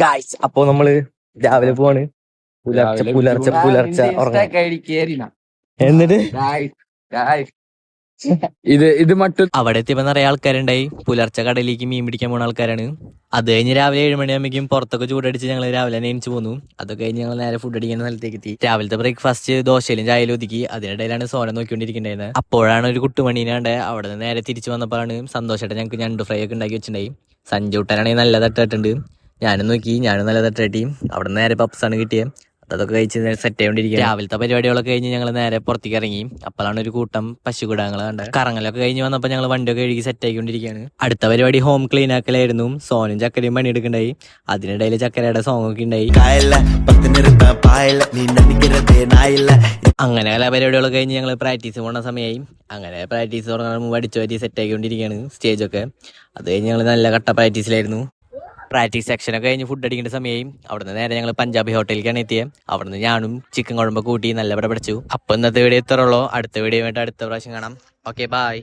Guys അപ്പൊ നമ്മള് രാവിലെ പോവാണ്. പുലർച്ചെ രാവിലെ പുലർച്ചെ ചൂടാ പുലർച്ചെ ഉറങ്ങാം. എന്നിട്ട് ഇത് മറ്റു അവിടെ എത്തിയപ്പോ നിറയെ ആൾക്കാരുണ്ടായി. പുലർച്ചെ കടലിലേക്ക് മീൻ പിടിക്കാൻ പോകുന്ന ആൾക്കാരാണ്. അത് കഴിഞ്ഞ് രാവിലെ 7 മണിയാകുമ്പോഴേക്കും പുറത്തൊക്കെ ചൂടടിച്ച് ഞങ്ങൾ രാവിലെ തന്നെ എണീച്ച് പോന്നു. അത് കഴിഞ്ഞ് ഞങ്ങൾ നേരെ ഫുഡ് അടിക്കുന്ന സ്ഥലത്തേക്ക് എത്തി. രാവിലത്തെ ബ്രേക്ക്ഫാസ്റ്റ് ദോശയിലും ചായയിലും ഒതുക്കി. അതിനിടയിലാണ് സോന നോക്കിക്കൊണ്ടിരിക്കുന്നത്. അപ്പോഴാണ് ഒരു കുട്ടുമണീനാണ്ട്. അവിടെ നിന്ന് നേരെ തിരിച്ചു വന്നപ്പോഴാണ് സന്തോഷമായിട്ട് ഞങ്ങൾക്ക് ഞണ്ട് ഫ്രൈ ഒക്കെ ഉണ്ടാക്കി വെച്ചിട്ടുണ്ടായി. സഞ്ജൂട്ടനാണെങ്കിൽ നല്ല തട്ടായിട്ടുണ്ട്. ഞാനും നോക്കി, ഞാനും നല്ല തട്ടാട്ടി. അവിടെ നിന്ന് നേരെ പപ്സാണ് കിട്ടിയത്. അതൊക്കെ കഴിച്ച് സെറ്റ് ആയിക്കൊണ്ടിരിക്കുക. രാവിലത്തെ പരിപാടികളൊക്കെ കഴിഞ്ഞ് ഞങ്ങൾ നേരെ പുറത്തേക്ക് ഇറങ്ങി. അപ്പോഴാണ് ഒരു കൂട്ടം പശുകിടാങ്ങളെ കണ്ടത്. കറങ്ങലൊക്കെ കഴിഞ്ഞ് വന്നപ്പോൾ ഞങ്ങൾ വണ്ടിയൊക്കെ കഴുകി സെറ്റ് ആയിക്കൊണ്ടിരിക്കുകയാണ്. അടുത്ത പരിപാടി ഹോം ക്ലീൻ ആക്കലായിരുന്നു. സോനും ചക്കരയും പണിയെടുക്കണ്ടായി. അതിനിടയിൽ ചക്കരയുടെ സോങ് ഒക്കെ ഉണ്ടായി. അങ്ങനെ പല പരിപാടികളൊക്കെ കഴിഞ്ഞ് ഞങ്ങൾ പ്രാക്ടീസ് പോകുന്ന സമയമായി. അങ്ങനെ പ്രാക്ടീസ് തുടങ്ങാൻ മുമ്പ് അടിച്ചു പറ്റി സെറ്റ് ആയിക്കൊണ്ടിരിക്കുകയാണ് സ്റ്റേജൊക്കെ. അത് കഴിഞ്ഞ് ഞങ്ങൾ നല്ല കട്ട പ്രാക്ടീസിലായിരുന്നു. പ്രാക്ടീസ് സെക്ഷനൊക്കെ കഴിഞ്ഞ് ഫുഡ് അടിക്കേണ്ട സമയമായി. അവിടുന്ന് നേരെ ഞങ്ങൾ പഞ്ചാബി ഹോട്ടലിലേക്കാണ് എത്തിയത്. അവിടുന്ന് ഞാനും ചിക്കൻ കുഴമ്പ് കൂട്ടി നല്ല ഇവിടെ പഠിച്ചു. അപ്പോൾ ഇന്നത്തെ വീഡിയോ ഇത്രയുള്ളൂ. അടുത്ത വീഡിയോ വേണ്ടി അടുത്ത പ്രാവശ്യം കാണാം. Okay, by.